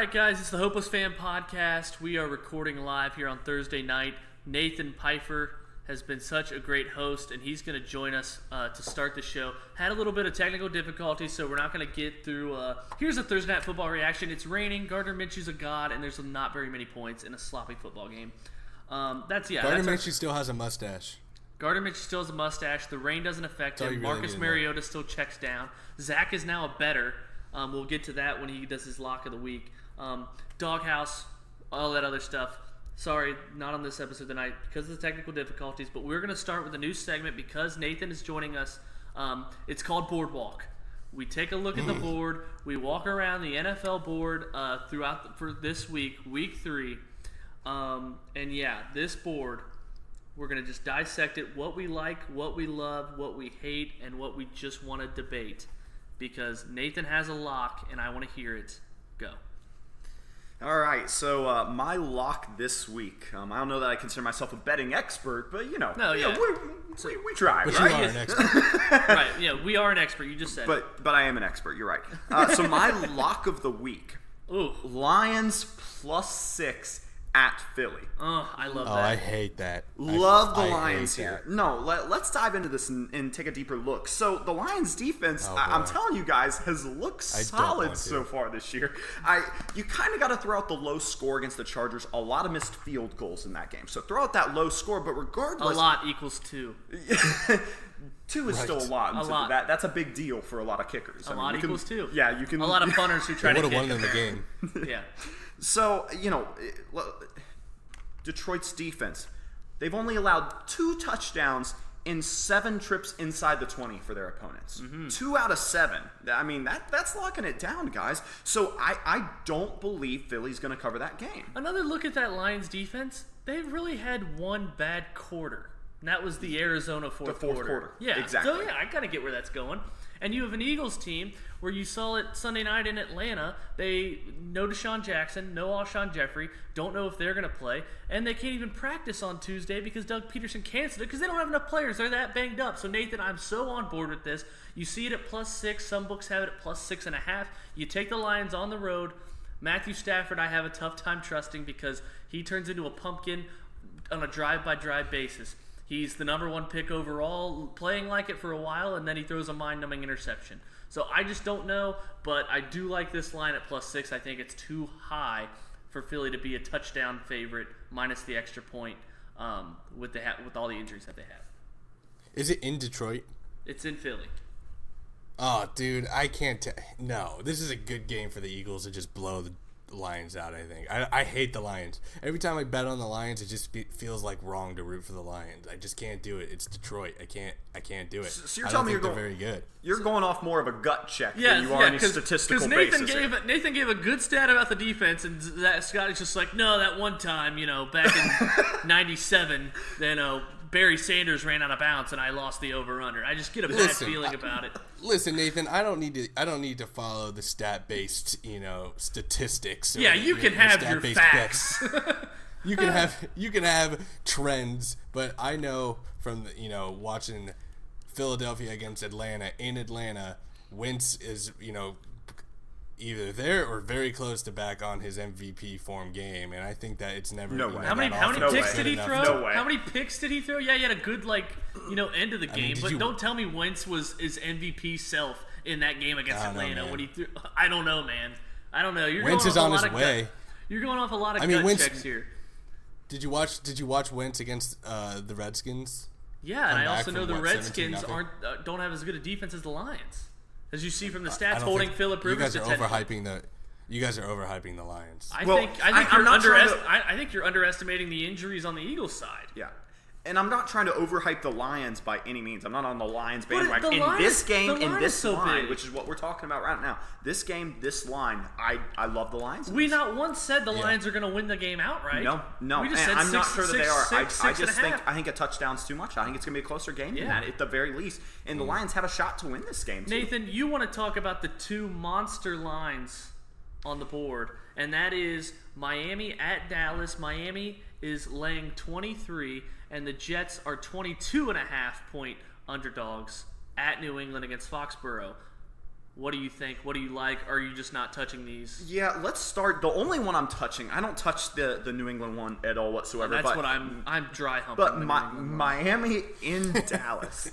right, guys, it's the Hopeless Fan Podcast. We are recording live here on Thursday night. Nathan Pfeiffer has been such a great host, and he's going to join us to start the show. Had a little bit of technical difficulties, so we're not going to get through. Here's a Thursday Night Football reaction. It's raining. Gardner Minshew's a god, and there's not very many points in a sloppy football game. Gardner Minshew still has a mustache. Gardner Minshew still has a mustache. The rain doesn't affect him. Marcus Mariota still checks down. Zack is now a better. We'll get to that when he does his lock of the week. Doghouse, all that other stuff. Sorry, not on this episode tonight because of the technical difficulties, but we're going to start with a new segment because Nathan is joining us. It's called Boardwalk. We take a look at the board. We walk around the NFL board for this week, week 3. This board, we're going to just dissect it, what we like, what we love, what we hate, and what we just want to debate. Because Nathan has a lock, and I want to hear it. Go. All right, so my lock this week. I don't know that I consider myself a betting expert, but we try. But right? you are an expert. Right, yeah, we are an expert. You just said it. But I am an expert. You're right. So my lock of the week. Ooh. Lions +6 at Philly. Oh, I love that. Oh, I hate that. Love the Lions here. No, let's dive into this and take a deeper look. So the Lions defense, I'm telling you guys, has looked solid so far this year. You kind of got to throw out the low score against the Chargers. A lot of missed field goals in that game. So throw out that low score, but regardless. A lot equals 2. 2 is still a lot. A lot. That's a big deal for a lot of kickers. A lot equals 2. Yeah, you can. A lot of punters who try to kick. Would have won in the game. Yeah. So, Detroit's defense, they've only allowed 2 touchdowns in 7 trips inside the 20 for their opponents. 2 out of 7. I mean, that's locking it down, guys. So I don't believe Philly's going to cover that game. Another look at that Lions defense, they've really had one bad quarter. And that was the Arizona fourth quarter. Yeah, exactly. So, yeah, I kind of get where that's going. And you have an Eagles team where you saw it Sunday night in Atlanta. They no Deshaun Jackson, no Alshon Jeffrey, don't know if they're going to play, and they can't even practice on Tuesday because Doug Peterson canceled it because they don't have enough players. They're that banged up. So, Nathan, I'm so on board with this. You see it at +6. Some books have it at +6.5. You take the Lions on the road. Matthew Stafford, I have a tough time trusting because he turns into a pumpkin on a drive-by-drive basis. He's the number 1 pick overall, playing like it for a while, and then he throws a mind-numbing interception. So I just don't know, but I do like this line at +6. I think it's too high for Philly to be a touchdown favorite minus the extra point with all the injuries that they have. Is it in Detroit? It's in Philly. Oh, dude, I can't. No, this is a good game for the Eagles to just blow the Lions out. I think I hate the Lions. Every time I bet on the Lions, it just feels like wrong to root for the Lions. I just can't do it. It's Detroit. I can't do it. So you're telling me they're very good. You're going off more of a gut check than you are any statistical basis. Because Nathan gave a good stat about the defense, and Scotty's just like, no, that one time, back in '97, Barry Sanders ran out of bounds and I lost the over/under. I just get a bad feeling about it. Listen, Nathan, I don't need to follow the stat-based, statistics. Yeah, you can have your facts. You can have trends, but I know from watching Philadelphia against Atlanta in Atlanta, Wentz is either there or very close to back on his MVP form game, and I think that it's never. No way. How many picks did he throw? No way. How many picks did he throw? Yeah, he had a good end of the game, but don't tell me Wentz was his MVP self in that game against Atlanta when he threw. I don't know, man. I don't know. Wentz is on his way. You're going off a lot of gut checks here. Did you watch Wentz against the Redskins? Yeah, and I also know the Redskins don't have as good a defense as the Lions. As you see from the stats, holding Phillip Rivers to 10. You guys are overhyping the Lions. I think you're underestimating the injuries on the Eagles side. Yeah. And I'm not trying to overhype the Lions by any means. I'm not on the Lions bandwagon. In this game, in this so line, big. which is what we're talking about right now. This game, this line, I love the Lions. We not once said the Lions are going to win the game outright. No. We just said I'm not sure that they are. I think a touchdown's too much. I think it's going to be a closer game than that at the very least. And the Lions have a shot to win this game, too. Nathan, you want to talk about the 2 monster lines on the board, and that is Miami at Dallas. Miami is laying 23, and the Jets are 22.5 point underdogs at New England against Foxborough. What do you think? What do you like? Are you just not touching these? Yeah, let's start. The only one I'm touching, I don't touch the New England one at all whatsoever. That's what I'm dry humping. But Miami in Dallas.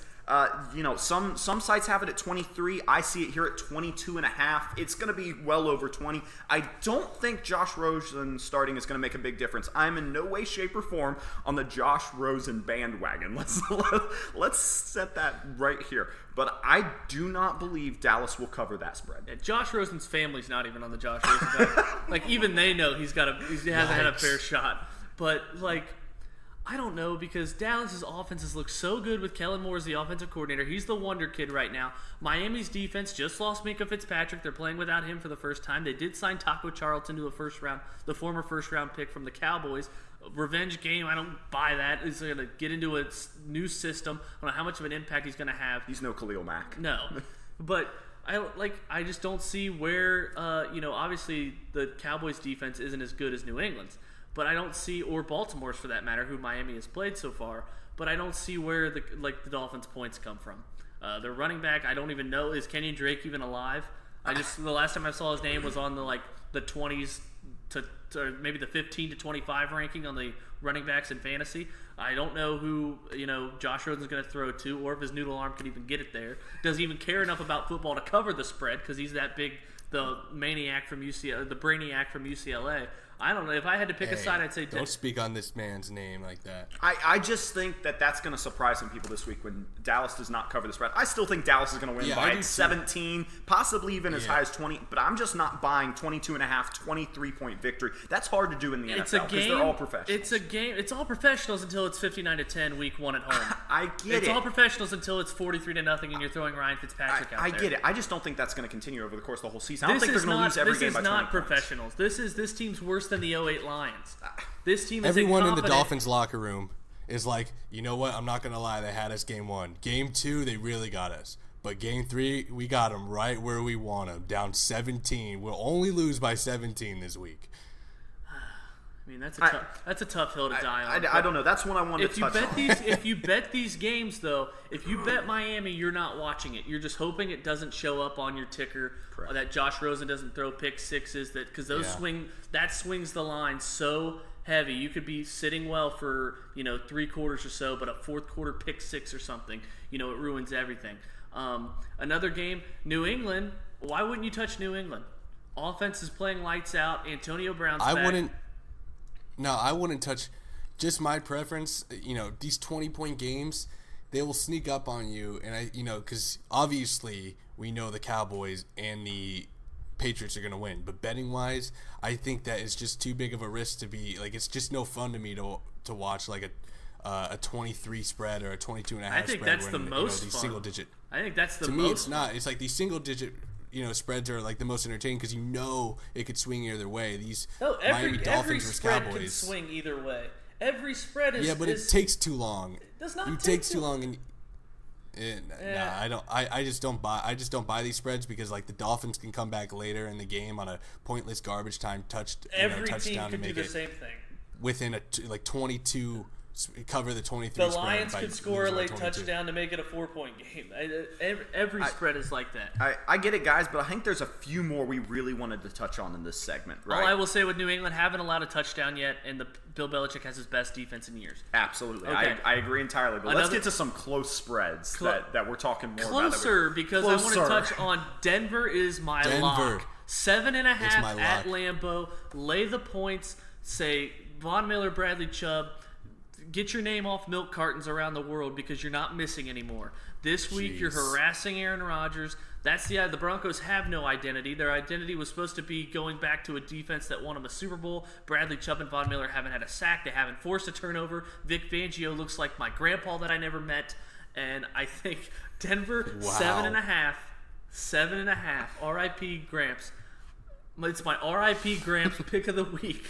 Some sites have it at 23. I see it here at 22.5. It's going to be well over 20. I don't think Josh Rosen starting is going to make a big difference. I'm in no way, shape, or form on the Josh Rosen bandwagon. Let's set that right here. But I do not believe Dallas will cover that spread. Yeah, Josh Rosen's family's not even on the Josh Rosen band. Even they know he hasn't had a fair shot. But I don't know, because Dallas's offenses look so good with Kellen Moore as the offensive coordinator. He's the wonder kid right now. Miami's defense just lost Minkah Fitzpatrick. They're playing without him for the first time. They did sign Taco Charlton to the former first-round pick from the Cowboys. Revenge game, I don't buy that. He's going to get into a new system. I don't know how much of an impact he's going to have. He's no Khalil Mack. No. But I just don't see where, obviously the Cowboys' defense isn't as good as New England's. But I don't see, or Baltimore's for that matter, who Miami has played so far. But I don't see where the Dolphins' points come from. Their running back, I don't even know, is Kenyon Drake even alive? The last time I saw his name was on the 20s to maybe the 15 to 25 ranking on the running backs in fantasy. I don't know who Josh Rosen's going to throw to, or if his noodle arm can even get it there. Does he even care enough about football to cover the spread because he's that big, the maniac from UCLA, the brainiac from UCLA. I don't know. If I had to pick a side, I'd say... Don't speak on this man's name like that. I just think that's going to surprise some people this week when Dallas does not cover the spread. I still think Dallas is going to win by 17, possibly even as high as 20, but I'm just not buying 22.5, 23-point victory. That's hard to do in the NFL because they're all professionals. It's a game. It's all professionals until it's 59-10 week 1 at home. I get it. It's all professionals until it's 43-0 and you're throwing Ryan Fitzpatrick out there. I get it. I just don't think that's going to continue over the course of the whole season. I don't think they're going to lose every game by 20 This is not points. professionals. This team's worse than the 08 Lions. This team is everyone in the Dolphins locker room is like, you know what? I'm not gonna lie. They had us game 1. Game 2, they really got us. But game 3, we got them right where we want them. Down 17. We'll only lose by 17 this week. I mean, that's a tough hill to die on. I don't know. That's one I wanted to touch on. If you bet these games, though, if you bet Miami, you're not watching it. You're just hoping it doesn't show up on your ticker. Correct. That Josh Rosen doesn't throw pick sixes. Because that swings the line so heavy. You could be sitting well for 3 quarters or so, but a fourth quarter pick six or something, it ruins everything. Another game, New England. Why wouldn't you touch New England? Offense is playing lights out. Antonio Brown's back. No, I wouldn't touch. Just my preference, these 20-point games, they will sneak up on you. And, because obviously we know the Cowboys and the Patriots are going to win. But betting-wise, I think that it's just too big of a risk to be, it's just no fun to me to watch, a 23 spread or a 22.5 spread. I think that's the most these fun. Single-digit. I think that's the most. most. To me, it's not. It's like these single-digit spreads are the most entertaining because it could swing either way. These Miami Dolphins versus Cowboys. Every spread can swing either way. Every spread is. Yeah, but it takes too long. It does not. It takes too long, and I don't. I just don't buy. I just don't buy these spreads because the Dolphins can come back later in the game on a pointless garbage time touchdown team to make do the it same thing within 22. Cover the 23 The spread. Lions could score a late touchdown to make it a 4-point game. Every spread is like that. I get it, guys, but I think there's a few more we really wanted to touch on in this segment, right? All I will say with New England, haven't allowed a touchdown yet, and Bill Belichick has his best defense in years. Absolutely. Okay. I agree entirely, but let's get to some close spreads that we're talking more about. Because I want to touch on Denver is my lock. 7.5 at Lambeau. Lay the points. Say Von Miller, Bradley Chubb. Get your name off milk cartons around the world because you're not missing anymore. This week you're harassing Aaron Rodgers. The Broncos have no identity. Their identity was supposed to be going back to a defense that won them a Super Bowl. Bradley Chubb and Von Miller haven't had a sack. They haven't forced a turnover. Vic Fangio looks like my grandpa that I never met. And I think Denver 7.5. 7.5. R.I.P. Gramps. It's my R.I.P. Gramps pick of the week.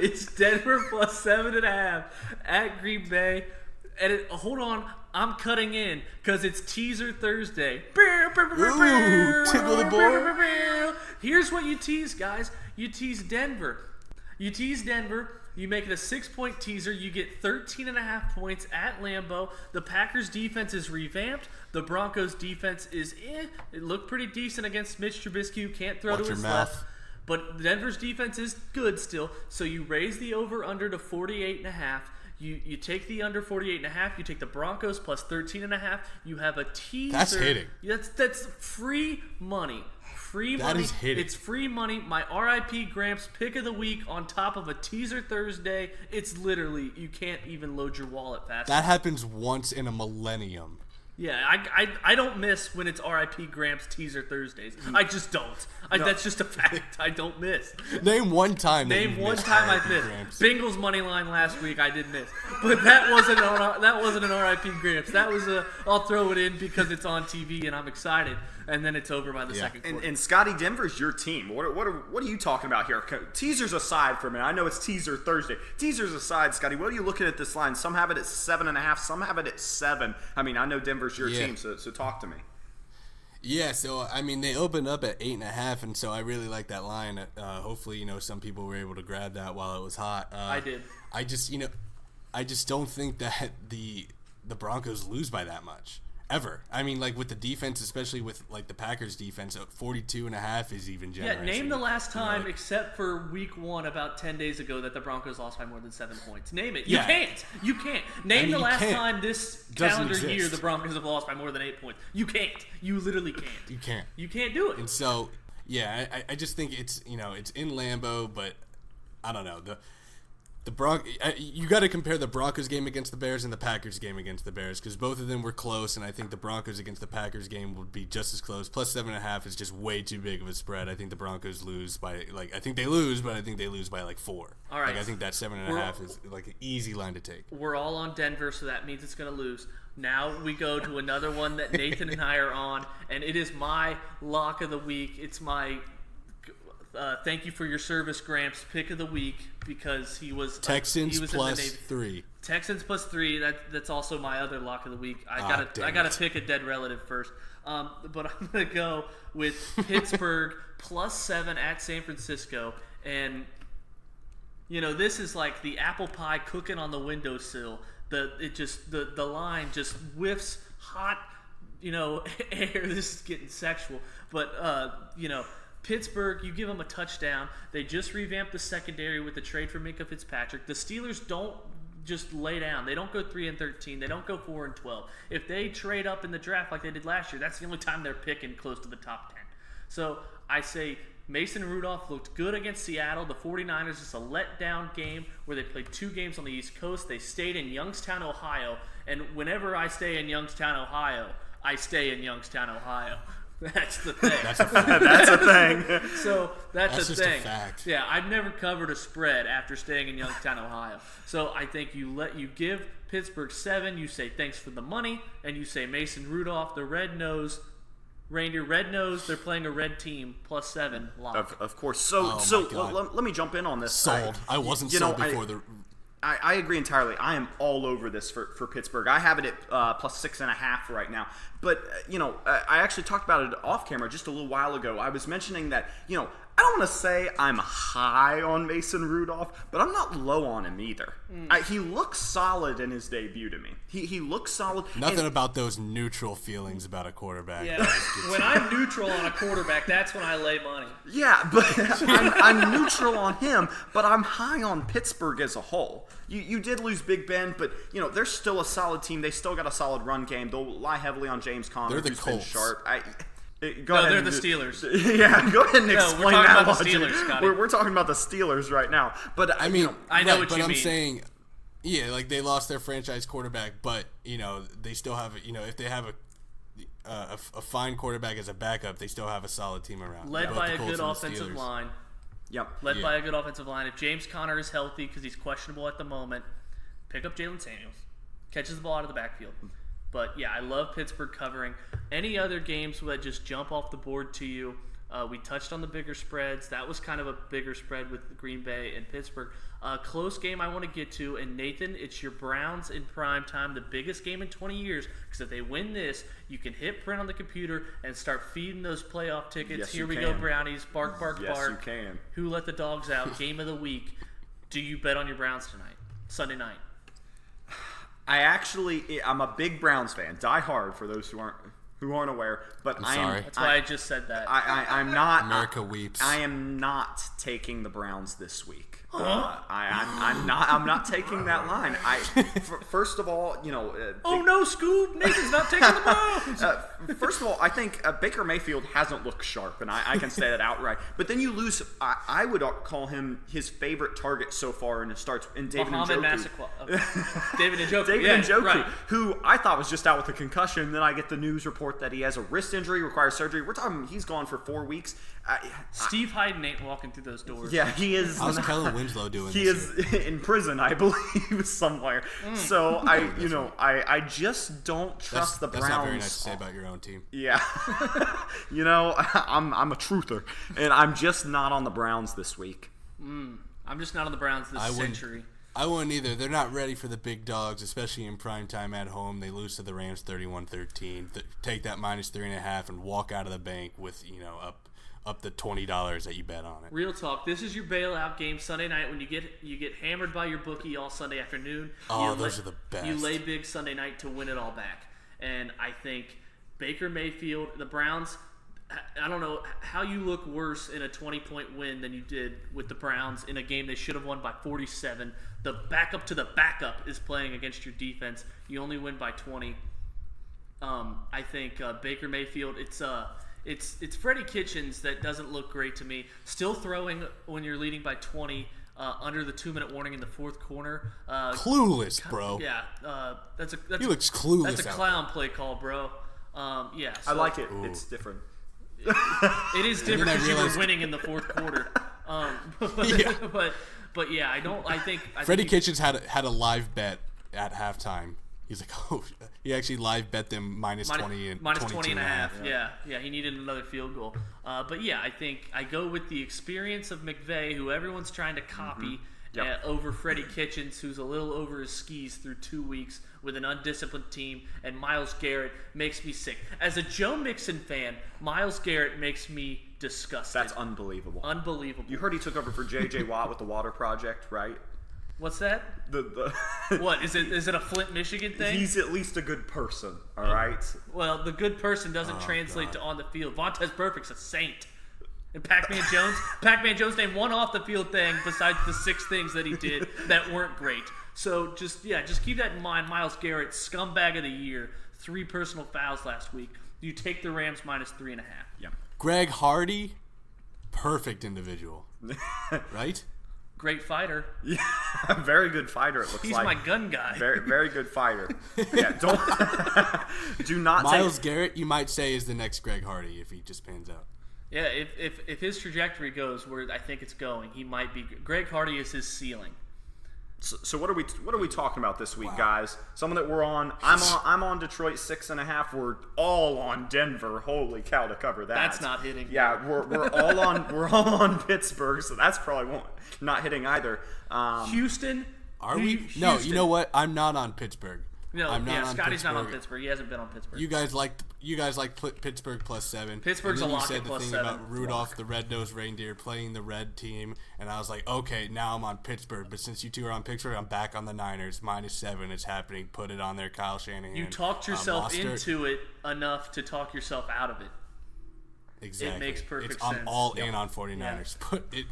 It's Denver plus 7.5 at Green Bay. And hold on, I'm cutting in because it's Teaser Thursday. Ooh, tickle the board. Here's what you tease, guys. You tease Denver. You make it a 6-point teaser. You get 13.5 points at Lambeau. The Packers defense is revamped. The Broncos defense is it looked pretty decent against Mitch Trubisky, who can't throw Watch to his your left. mouth. But Denver's defense is good still, so you raise the over-under to 48.5. You take the under 48.5. You take the Broncos plus 13.5. You have a teaser. That's hitting. That's free money. Free money. That is hitting. It's free money. My RIP Gramps pick of the week on top of a teaser Thursday. It's literally, you can't even load your wallet fast. That happens once in a millennium. Yeah, I don't miss when it's RIP Gramps teaser Thursdays. I just don't. That's just a fact. I don't miss. Name one time. Name one time I missed. Bengals money line last week I did miss, but that wasn't an RIP Gramps. That was I'll throw it in because it's on TV and I'm excited, and then it's over by the second quarter. And Scotty, Denver's your team. What are you talking about here? Teasers aside for a minute. I know it's teaser Thursday. Teasers aside, Scotty, what are you looking at this line? Some have it at 7.5. Some have it at 7. I mean, I know Denver's your team, so talk to me. Yeah, so I mean they opened up at 8.5, and so I really like that line. Hopefully, some people were able to grab that while it was hot. I did. I just don't think that the Broncos lose by that much ever. I mean, like with the defense, especially with like the Packers defense, 42.5 is even generous. Yeah, name the last time except for week 1 about 10 days ago that the Broncos lost by more than 7 points. Name it. You can't. Name the last time this calendar year the Broncos have lost by more than 8 points. You can't. You literally can't. You can't. You can't do it. And so, yeah, I just think it's it's in Lambeau, but I don't know you got to compare the Broncos game against the Bears and the Packers game against the Bears because both of them were close, and I think the Broncos against the Packers game would be just as close. Plus 7.5 is just way too big of a spread. I think the Broncos lose by I think they lose, but I think they lose by 4. All right. I think that 7.5 is like an easy line to take. We're all on Denver, so that means it's going to lose. Now we go to another one that Nathan and I are on, and it is my lock of the week. It's my thank you for your service, Gramps pick of the week because he was Texans plus 3. Texans plus 3. That's also my other lock of the week. I gotta pick a dead relative first. But I'm gonna go with Pittsburgh plus 7 at San Francisco, and this is like the apple pie cooking on the windowsill. The line just whiffs hot, air. This is getting sexual, but Pittsburgh, you give them a touchdown. They just revamped the secondary with the trade for Minkah Fitzpatrick. The Steelers don't just lay down. They don't go 3-13. They don't go 4-12. If they trade up in the draft like they did last year, that's the only time they're picking close to the top 10. So I say Mason Rudolph looked good against Seattle. The 49ers, just a letdown game where they played 2 games on the East Coast. They stayed in Youngstown, Ohio. And whenever I stay in Youngstown, Ohio, I stay in Youngstown, Ohio. That's the thing. That's a fact. That's a thing. So that's a just thing. A fact. Yeah, I've never covered a spread after staying in Youngstown, Ohio. So I think you give Pittsburgh 7. You say thanks for the money, and you say Mason Rudolph, the red-nosed reindeer, red-nosed. They're playing a red team plus 7. Lock. Of course. So let me jump in on this. Sold. I wasn't sold before the. I agree entirely. I am all over this for Pittsburgh. I have it at plus 6.5 right now. But, I actually talked about it off camera just a little while ago. I was mentioning that, I don't want to say I'm high on Mason Rudolph, but I'm not low on him either. He looks solid in his debut to me. He looks solid. Nothing about those neutral feelings about a quarterback. Yeah, when I'm neutral on a quarterback, that's when I lay money. Yeah, but I'm neutral on him, but I'm high on Pittsburgh as a whole. You did lose Big Ben, but, they're still a solid team. They still got a solid run game. They'll lie heavily on James Conner, They're the who's Colts. been sharp. They're the Steelers. Yeah, go ahead and explain we're talking that about the logic. Steelers, Scotty. We're talking about the Steelers right now. But I mean, I know what but you I'm mean. saying, yeah, like they lost their franchise quarterback, but they still have, if they have a fine quarterback as a backup, they still have a solid team around. Led Both by the a Colts good and the offensive Steelers. line. Yep. Led by a good offensive line. If James Conner is healthy because he's questionable at the moment, pick up Jalen Samuels. Catches the ball out of the backfield. But, yeah, I love Pittsburgh covering. Any other games that just jump off the board to you? We touched on the bigger spreads. That was kind of a bigger spread with Green Bay and Pittsburgh. Close game I want to get to. And, Nathan, it's your Browns in prime time, the biggest game in 20 years. Because if they win this, you can hit print on the computer and start feeding those playoff tickets. Yes, Here we you go, can. Brownies. Bark, bark, Yes, bark. you can. Who let the dogs out? Game of the week. Do you bet on your Browns tonight? Sunday night? I'm a big Browns fan, die hard for those who aren't aware. But I'm sorry. That's why I just said that. I'm not. America weeps. I am not taking the Browns this week. I'm not taking that line. First of all, oh no, Scoob! Nathan's not taking the Browns. First of all, I think Baker Mayfield hasn't looked sharp, and I can say that outright. But then you lose. I would call him his favorite target so far in his starts in David Njoku. David Njoku. David Njoku, right. who I thought was just out with a concussion. Then I get the news report that he has a wrist injury, requires surgery. We're talking he's gone for 4 weeks. Steve Hyden ain't walking through those doors. Yeah, he is. How's Kellen Winslow doing? He is in prison, I believe, somewhere. So I just don't trust the Browns. That's not very nice to say about your own team. Yeah, I'm a truther, and I'm just not on the Browns this week. I'm just not on the Browns this century. I wouldn't either. They're not ready for the big dogs, especially in prime time at home. They lose to the Rams 31-13. Take that -3.5 and walk out of the bank with up the $20 that you bet on it. Real talk. This is your bailout game Sunday night when you get hammered by your bookie all Sunday afternoon. Oh, those are the best. You lay big Sunday night to win it all back. And I think Baker Mayfield, the Browns, I don't know how you look worse in a 20-point win than you did with the Browns in a game they should have won by 47. The backup to the backup is playing against your defense. You only win by 20. I think Baker Mayfield, it's Freddie Kitchens that doesn't look great to me. Still throwing when you're leading by 20 under the 2-minute warning in the fourth quarter. Clueless, bro. Yeah, he looks clueless. That's a clown play call, bro. Yeah, so I like it. Ooh. It's different. It is different because you were winning in the fourth quarter. But yeah, I think Freddie Kitchens had a live bet at halftime. He's like, he actually live bet them -20 and -20.5. Yeah, he needed another field goal. But yeah, I think I go with the experience of McVay, who everyone's trying to copy, over Freddie Kitchens, who's a little over his skis through 2 weeks with an undisciplined team, and Myles Garrett makes me sick. As a Joe Mixon fan, Myles Garrett makes me disgusted. That's unbelievable. Unbelievable. You heard he took over for J.J. Watt with the Water Project, right? What's that? What is it? A Flint, Michigan thing? He's at least a good person, all right. Well, the good person doesn't translate to on the field. Vontez Burfict's a saint, and Pac-Man Jones named one off the field thing besides the 6 things that he did that weren't great. So just keep that in mind. Myles Garrett, scumbag of the year, 3 personal fouls last week. You take the Rams -3.5. Yeah. Greg Hardy, perfect individual, right? Great fighter. Yeah, very good fighter. It looks He's like my gun guy. Very, very good fighter. Yeah, do not. Myles Garrett, you might say, is the next Greg Hardy if he just pans out. Yeah, if his trajectory goes where I think it's going, he might be. Greg Hardy is his ceiling. So what are we talking about this week, guys? Someone that we're on. I'm on Detroit 6.5. We're all on Denver. Holy cow, to cover that. That's not hitting. Yeah, we're all on Pittsburgh, so that's probably not hitting either. Houston. Are we? Houston. No, you know what? I'm not on Pittsburgh. No, I'm not on Scotty's Pittsburgh. not on Pittsburgh. He hasn't been on Pittsburgh. You guys like Pittsburgh +7. Pittsburgh's a lock at +7. You said the thing about Rudolph the red-nosed reindeer playing the red team, and I was like, okay, now I'm on Pittsburgh. But since you two are on Pittsburgh, I'm back on the Niners. -7 is happening. Put it on there, Kyle Shanahan. You talked yourself into it enough to talk yourself out of it. Exactly. It makes perfect sense. sense. I'm all in on 49ers. Yeah.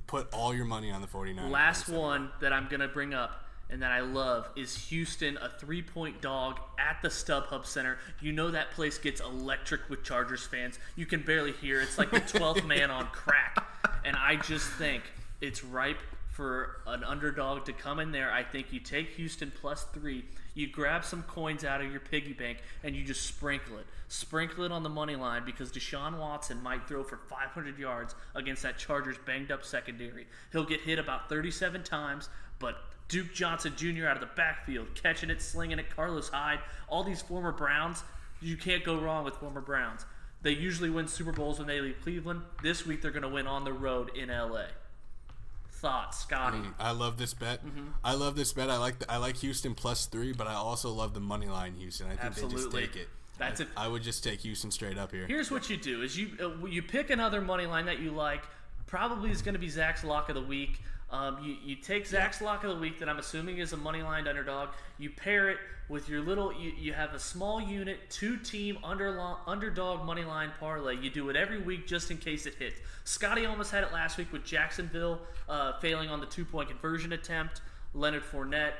Put all your money on the 49ers. Last one that I'm going to bring up and that I love is Houston, a 3-point dog at the StubHub Center. You know that place gets electric with Chargers fans. You can barely hear. It's like the 12th man on crack. And I just think it's ripe for an underdog to come in there. I think you take Houston +3. You grab some coins out of your piggy bank and you just sprinkle it. Sprinkle it on the money line because Deshaun Watson might throw for 500 yards against that Chargers banged-up secondary. He'll get hit about 37 times, but Duke Johnson Jr. out of the backfield, catching it, slinging it, Carlos Hyde, all these former Browns, you can't go wrong with former Browns. They usually win Super Bowls when they leave Cleveland. This week they're going to win on the road in L.A. Thoughts, Scotty? I love this bet. Mm-hmm. I love this bet. I like Houston +3, but I also love the money line Houston. I think they just take it. I would just take Houston straight up here. Here's what you do: is you pick another money line that you like. Probably is going to be Zack's lock of the week. You take Zach's lock of the week that I'm assuming is a money line underdog. You pair it with your little. You have a small unit, 2-team underdog money line parlay. You do it every week just in case it hits. Scotty almost had it last week with Jacksonville failing on the 2-point conversion attempt. Leonard Fournette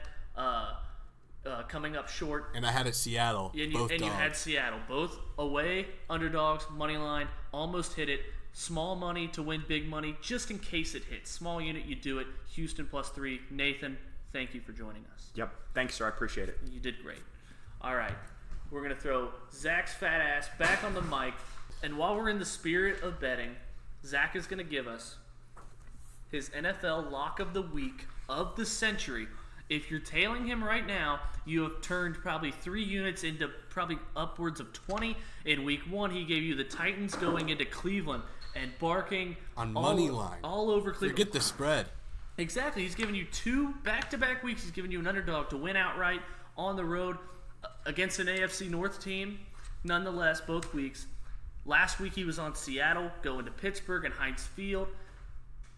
coming up short. And I had it Seattle. You had Seattle. Both away underdogs, money line, almost hit it. Small money to win big money, just in case it hits. Small unit, you do it. Houston +3. Nathan, thank you for joining us. Yep. Thanks, sir. I appreciate it. You did great. All right. We're going to throw Zach's fat ass back on the mic. And while we're in the spirit of betting, Zach is going to give us his NFL lock of the week of the century. If you're tailing him right now, you have turned probably 3 units into probably upwards of 20. In week 1, he gave you the Titans going into Cleveland and barking on money line all over Cleveland. Forget the spread. Exactly. He's given you 2 back-to-back weeks. He's given you an underdog to win outright on the road against an AFC North team. Nonetheless, both weeks. Last week he was on Seattle, going to Pittsburgh and Heinz Field,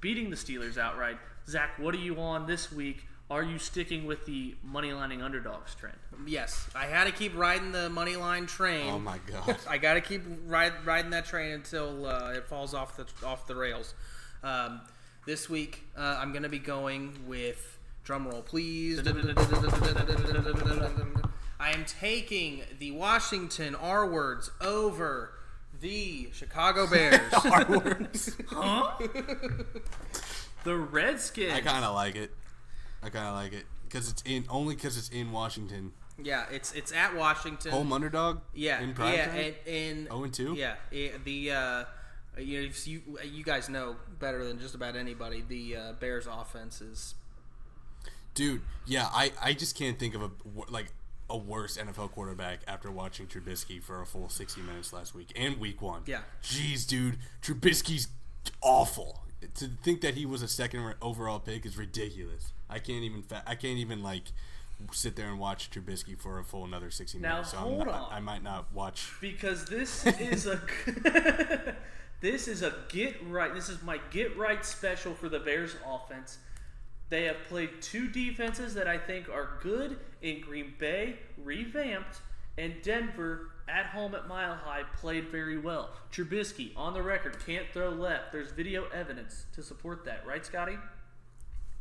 beating the Steelers outright. Zach, what are you on this week? Are you sticking with the money-lining underdogs trend? Yes. I had to keep riding the money line train. Oh, my God. I got to keep riding that train until it falls off the rails. This week, I'm going to be going with, drumroll please, I am taking the Washington R-words over the Chicago Bears. R-words? Huh? The Redskins. I kind of like it. Because it's in Washington. Yeah, it's at Washington. Home underdog? Yeah. In prime time? In 0-2? Yeah. You guys know better than just about anybody. The Bears offense is. Dude, yeah, I just can't think of a worse NFL quarterback after watching Trubisky for a full 60 minutes last week and week 1. Yeah. Jeez, dude, Trubisky's awful. To think that he was a second overall pick is ridiculous. I can't even sit there and watch Trubisky for a full another 60 minutes. So hold on. I might not watch, because this is a this is a get right. This is my get right special for the Bears offense. They have played 2 defenses that I think are good in Green Bay, revamped, and Denver at home at Mile High played very well. Trubisky, on the record, can't throw left. There's video evidence to support that. Right, Scotty?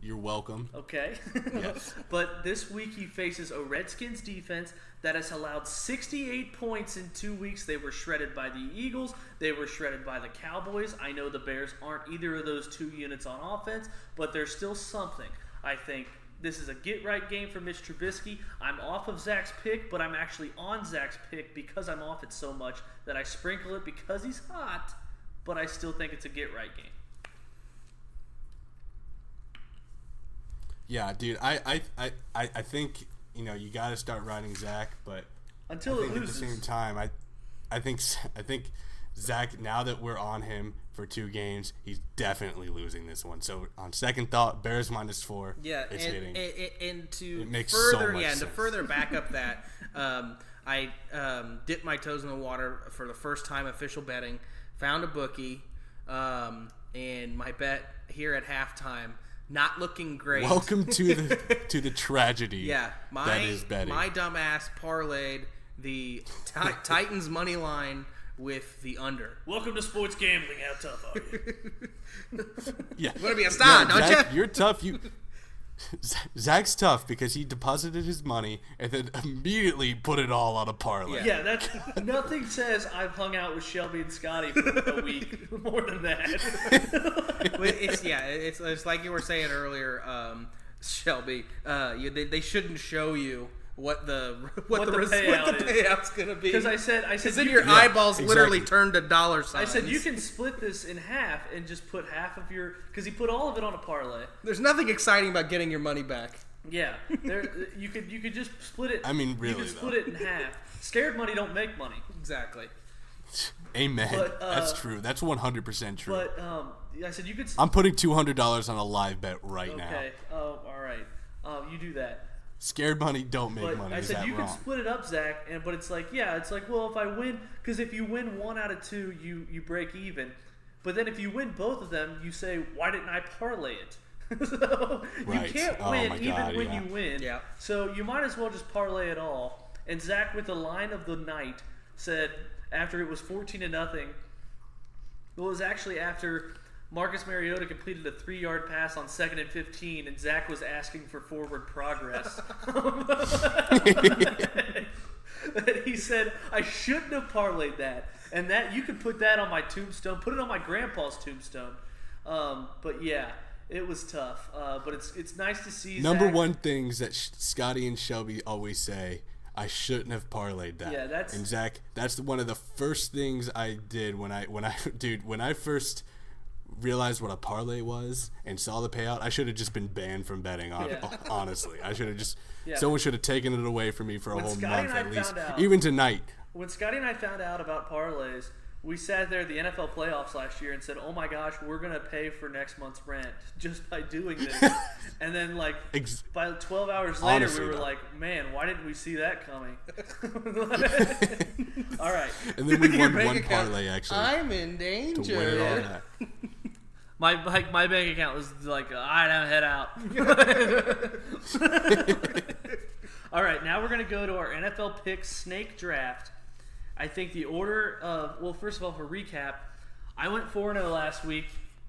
You're welcome. Okay. Yes. But this week he faces a Redskins defense that has allowed 68 points in 2 weeks. They were shredded by the Eagles. They were shredded by the Cowboys. I know the Bears aren't either of those 2 units on offense, but there's still something. I think this is a get-right game for Mitch Trubisky. I'm off of Zach's pick, but I'm actually on Zach's pick because I'm off it so much that I sprinkle it because he's hot, but I still think it's a get-right game. Yeah, dude, I think, you got to start riding Zach, but until I think it loses. at the same time, I think Zach, now that we're on him for 2 games, he's definitely losing this one. So on second thought, Bears -4. Yeah, it's hitting. And to it makes further, so much sense. To further back up that, I dipped my toes in the water for the first time official betting. Found a bookie, and my bet here at halftime. Not looking great. Welcome to the tragedy. Yeah, that is betting. My dumb ass parlayed the Titans money line with the under. Welcome to sports gambling. How tough are you? Yeah, You want to be a star, don't Zach, you? You're tough. Zach's tough because he deposited his money and then immediately put it all on a parlay. Yeah, that's nothing says I've hung out with Shelby and Scotty for a week more than that. It's like you were saying earlier, Shelby. They shouldn't show you what the payout's gonna be. Because I said, then your eyeballs literally turned to dollar signs. I said you can split this in half and just put half of your, because he put all of it on a parlay. There's nothing exciting about getting your money back. Yeah, you could just split it. I mean, really, you could split it in half. Scared money don't make money. Exactly. Amen. That's true. That's 100% true. But I said you could. I'm putting $200 on a live bet right now. Okay. Oh, all right. You do that. Scared money don't make But money. I Is said that you wrong? can split it up, Zach, but it's like, well, if I win, because if you win 1 out of 2, you break even. But then if you win both of them, you say, why didn't I parlay it? So Right. you can't Oh win my even God, when yeah. you win. Yeah. So you might as well just parlay it all. And Zach, with the line of the night, said after it was 14-0. Well, it was actually after Marcus Mariota completed a 3-yard pass on 2nd and 15, and Zach was asking for forward progress. He said, I shouldn't have parlayed that. And that you could put that on my tombstone, put it on my grandpa's tombstone. But yeah, it was tough. But it's nice to see Number Zach. one things that Scotty and Shelby always say, I shouldn't have parlayed that. Yeah, that's- And Zach, that's one of the first things I did when I first realized what a parlay was and saw the payout. I should have just been banned from betting on Yeah. honestly. I should have just Yeah. someone should have taken it away from me for a When whole Scotty month and I at least. found out- Even tonight. When Scotty and I found out about parlays, we sat there at the NFL playoffs last year and said, oh my gosh, we're going to pay for next month's rent just by doing this. And then, like, by 12 hours later, Honestly, we were though. like, man, why didn't we see that coming? All right. And then we Your won bank one account, parlay actually I'm in to win it all danger. back. My bank account was like, all right, I'm head out. All right, now we're going to go to our NFL Picks Snake Draft. I think the order of, well, first of all, for recap, I went 4-0 last week,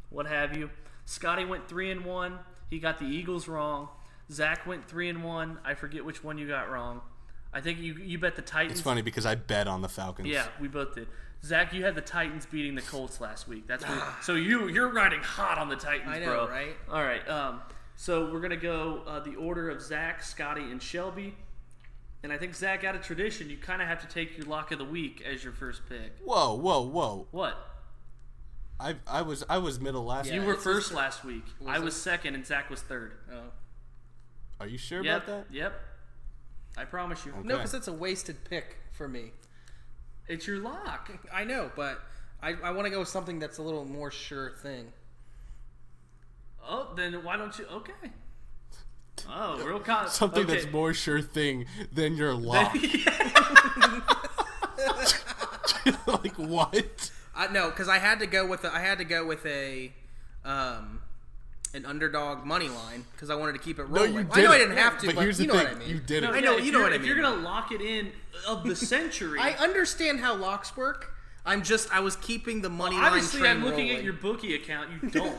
what have you. Scotty went 3-1. He got the Eagles wrong. Zach went 3-1. I forget which one you got wrong. I think you bet the Titans. It's funny because I bet on the Falcons. Yeah, we both did. Zach, you had the Titans beating the Colts last week. That's what, so you're riding hot on the Titans, I know, bro. right? All right. So we're gonna go the order of Zach, Scotty, and Shelby. And I think Zach, out of tradition, you kind of have to take your lock of the week as your first pick. Whoa. What? I was middle last Yeah, You week. were it's first just- last week. I was second, and Zach was third. Oh. Are you sure Yep. about that? Yep. I promise you. Okay. No, because that's a wasted pick for me. It's your lock. I know, but I want to go with something that's a little more sure thing. Oh, then why don't you? Okay. Oh, real Something okay. that's more sure thing than your lock. Like what? No, because I had to go with an underdog money line because I wanted to keep it No, rolling. you I know I didn't. didn't have to, but here's you the know thing. what I mean. You did it. I know, if you know you're- what I If you're mean. gonna lock it in of the century, I understand how locks work. I was keeping the money line obviously train I'm looking rolling. at your bookie account. You don't.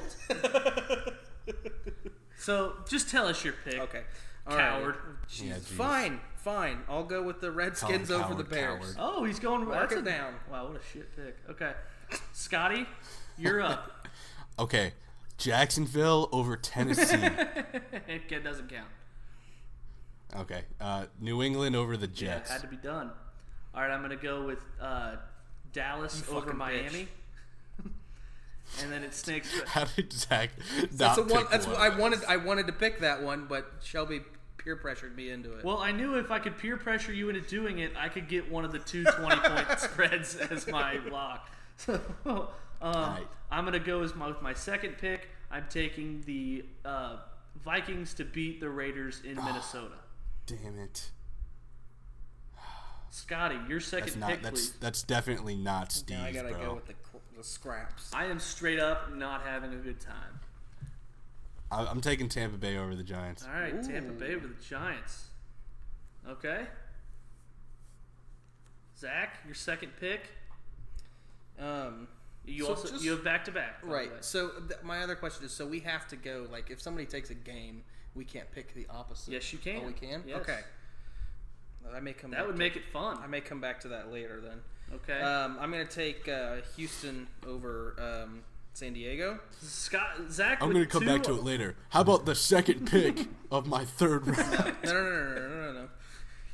So just tell us your pick. Okay. All Coward. Right. Yeah, geez. Fine. I'll go with the Redskins Coward, over the Bears. coward. Oh, he's going. Mark that's it down. Wow, what a shit pick. Okay, Scotty, you're up. Okay, Jacksonville over Tennessee. It doesn't count. Okay, New England over the Yeah, it Jets. had to be done. All right, I'm gonna go with Dallas You over fucking Miami. And then it snakes. How did Zach That's not the one. pick That's one? what I wanted to pick that one, but Shelby peer pressured me into it. Well, I knew if I could peer pressure you into doing it, I could get one of the two 20-point spreads as my lock. So, Right. I'm going to go with my second pick. I'm taking the Vikings to beat the Raiders in Minnesota. Damn it! Scotty, your second pick, please. That's definitely not Steve, now I gotta bro. go with the scraps. I am straight up not having a good time. I'm taking Tampa Bay over the Giants. All right, Tampa Ooh. Bay over the Giants. Okay. Zach, your second pick. You So also just- you have back to back. Right. So my other question is: so we have to go like if somebody takes a game, we can't pick the opposite. Yes, you can. Oh, we can. Yes. Okay. I may come. That back would to- make it fun. I may come back to that later then. Okay. I'm gonna take Houston over San Diego. Zach. I'm with gonna come back to it later. How about the second pick of my third round? No.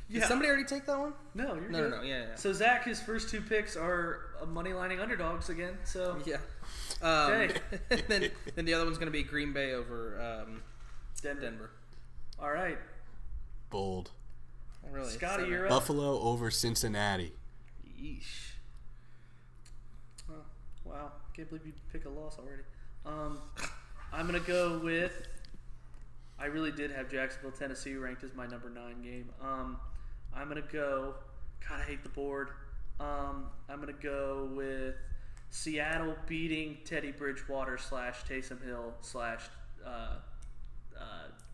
Yeah. Did somebody already take that one? No, you're No. good. Yeah. So Zach, his first two picks are money lining underdogs again. So Yeah. Okay. and then the other one's gonna be Green Bay over Denver. All right, Bold. Really, Scotty, so- you're up. Buffalo over Cincinnati. Yeesh. Oh, wow, can't believe you pick a loss already. I'm gonna go with. I really did have Jacksonville, Tennessee ranked as my number 9 game. I'm gonna go. God, I hate the board. I'm gonna go with Seattle beating Teddy Bridgewater / Taysom Hill /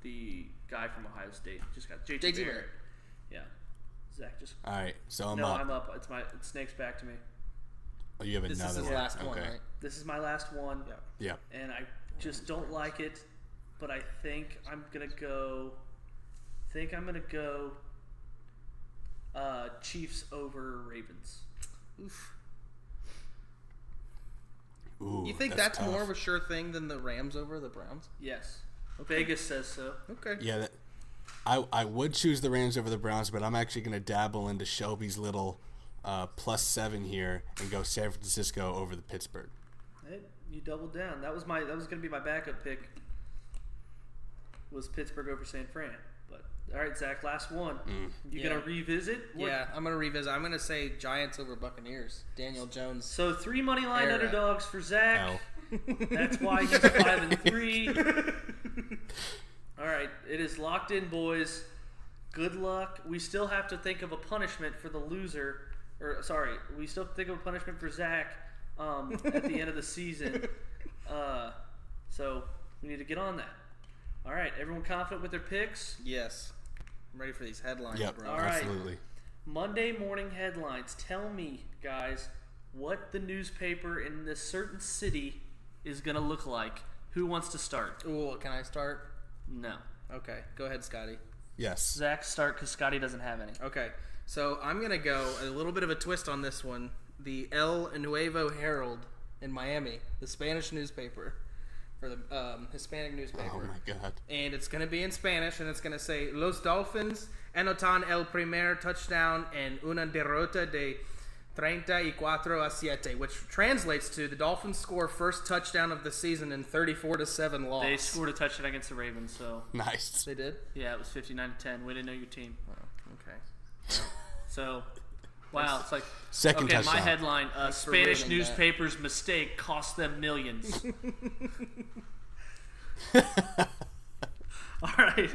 the guy from Ohio State just got JT JT Barrett. Yeah. Zach just. All right, so I'm no, up. I'm up. It snake's back to me. Oh, you have This another is his one. last one, Okay. right? This is my last one. Yeah. And I just don't like it, but I think I'm gonna go. Chiefs over Ravens. Oof. Ooh, You think that's tough. more of a sure thing than the Rams over the Browns? Yes. Vegas says so. Okay. Yeah, I would choose the Rams over the Browns, but I'm actually going to dabble into Shelby's little +7 here and go San Francisco over the Pittsburgh. Hey, you doubled down. That was gonna be my backup pick. Was Pittsburgh over San Fran? But all right, Zach, last one. You Yeah. gonna revisit? Yeah, I'm gonna revisit. I'm gonna say Giants over Buccaneers. Daniel Jones. So 3 money line Era. underdogs for Zach. L. That's why he's 5-3. All right, it is locked in, boys. Good luck. We still have to think of a punishment for the loser. We still have to think of a punishment for Zach at the end of the season. So we need to get on that. All right, everyone confident with their picks? Yes. I'm ready for these headlines, Yep, bro. All right. absolutely. Monday morning headlines. Tell me, guys, what the newspaper in this certain city is going to look like. Who wants to start? Ooh, can I start? No. Okay, go ahead, Scotty. Yes. Zach, start because Scotty doesn't have any. Okay, so I'm going to go a little bit of a twist on this one. The El Nuevo Herald in Miami, the Spanish newspaper, or the Hispanic newspaper. Oh, my God. And it's going to be in Spanish, and it's going to say, Los Dolphins anotan el primer touchdown en una derrota de 34-7, which translates to the Dolphins score first touchdown of the season in 34-7 loss. They scored a touchdown against the Ravens, so Nice. They did? yeah, it was 59-10. We didn't know your team. Oh, okay. So, wow, it's like Second okay. touchdown. My headline: for Spanish ruining that. newspaper's mistake cost them millions. All right,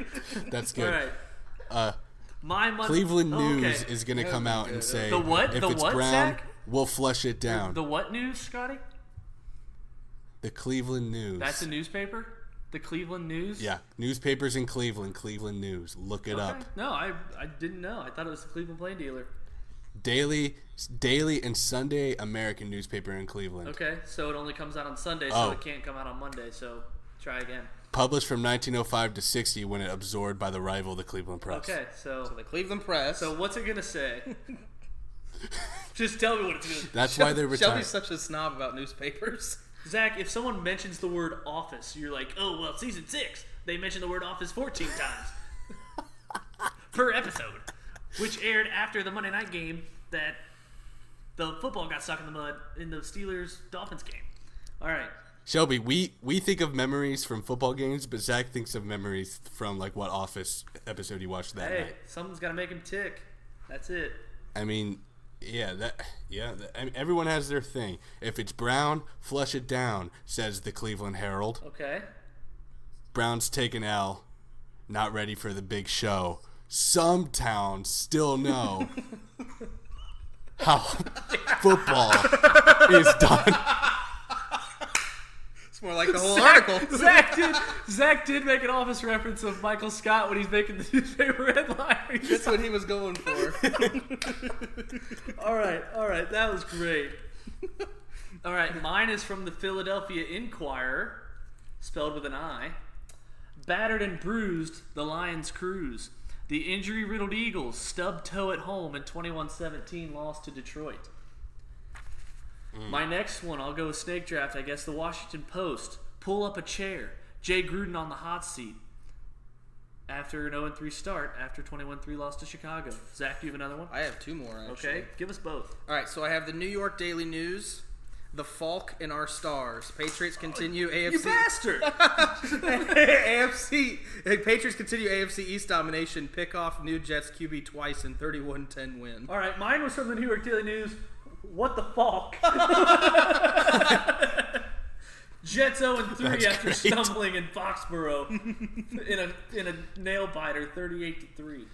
That's all good. right. My money. Cleveland News okay. is going to come out and say, The what? if The it's what, brown, Zach? we'll flush it down. The what news, Scotty? The Cleveland News. That's a newspaper. The Cleveland News. Yeah, newspapers in Cleveland, Cleveland News. Look it Okay. up. No, I didn't know. I thought it was the Cleveland Plain Dealer. Daily and Sunday American newspaper in Cleveland. Okay, so it only comes out on Sunday, so Oh. it can't come out on Monday. So try again. Published from 1905 to 60 when it absorbed by the rival, the Cleveland Press. Okay, so The Cleveland Press. so what's it gonna say? Just tell me what it's gonna. That's why they're retired. Shelby's such a snob about newspapers. Zach, if someone mentions the word office, you're like, oh, well, season 6, they mentioned the word office 14 times per episode, which aired after the Monday night game that the football got stuck in the mud in the Steelers-Dolphins game. All right. Shelby, we think of memories from football games, but Zach thinks of memories from like what Office episode you watched that Hey, night. something's got to make him tick. That's it. I mean, I mean, everyone has their thing. If it's brown, flush it down, says the Cleveland Herald. Okay. Browns take an L, not ready for the big show. Some towns still know how football is done. It's more like the whole article. Zach did make an office reference of Michael Scott when he's making the newspaper headline. That's what he was going for. All right, that was great. All right, mine is from the Philadelphia Inquirer, spelled with an I. Battered and bruised, the Lions cruise. The injury-riddled Eagles stubbed toe at home in 21-17 loss to Detroit. My next one, I'll go with Snake Draft. I guess the Washington Post. Pull up a chair. Jay Gruden on the hot seat. After an 0-3 start, after 21-3 loss to Chicago. Zach, do you have another one? I have two more, actually. Okay, give us both. All right, so I have the New York Daily News, The Falk in Our Stars. Patriots continue AFC. You bastard! Patriots continue AFC East domination. Pick off new Jets QB twice in 31-10 win. All right, mine was from the New York Daily News. What the fuck? Jets 0-3 That's after great. stumbling in Foxborough in a nail biter, 38-3.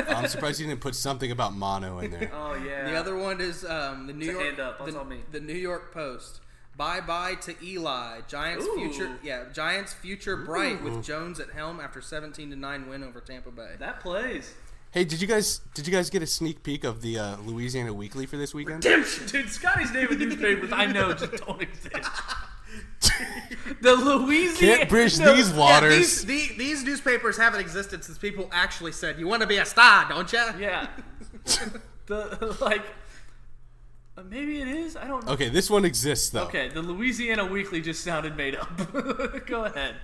I'm surprised you didn't put something about mono in there. Oh yeah. The other one is the New It's a York. hand up. That's the, on me. the New York Post. Bye-bye to Eli. Giants future bright with Jones at helm after 17-9 win over Tampa Bay. That plays. Hey, did you guys get a sneak peek of the Louisiana Weekly for this weekend? Redemption! Dude, Scotty's name of newspapers I know just don't exist. The Louisiana... Can't bridge these waters. Yeah, these newspapers haven't existed since people actually said, you want to be a star, don't you? Yeah. Maybe it is? I don't know. Okay, this one exists, though. Okay, the Louisiana Weekly just sounded made up. Go ahead.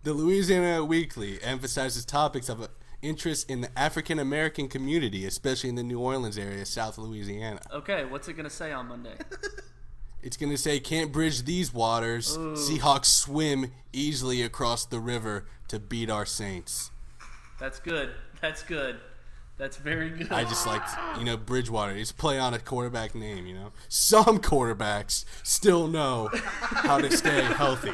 The Louisiana Weekly emphasizes topics of interest in the African American community, especially in the New Orleans area, South Louisiana. Okay, what's it going to say on Monday? It's going to say, can't bridge these waters. Ooh. Seahawks swim easily across the river to beat our Saints. That's good. That's good. That's very good. I just liked, Bridgewater. It's play on a quarterback name, Some quarterbacks still know how to stay healthy.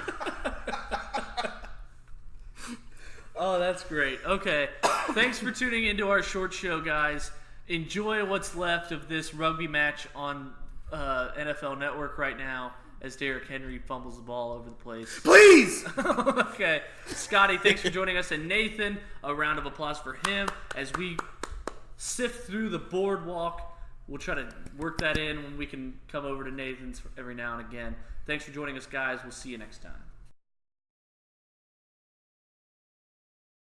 Oh, that's great. Okay. Thanks for tuning into our short show, guys. Enjoy what's left of this rugby match on NFL Network right now as Derrick Henry fumbles the ball over the place. Please! Okay. Scotty, thanks for joining us. And Nathan, a round of applause for him as we sift through the boardwalk. We'll try to work that in when we can come over to Nathan's every now and again. Thanks for joining us, guys. We'll see you next time.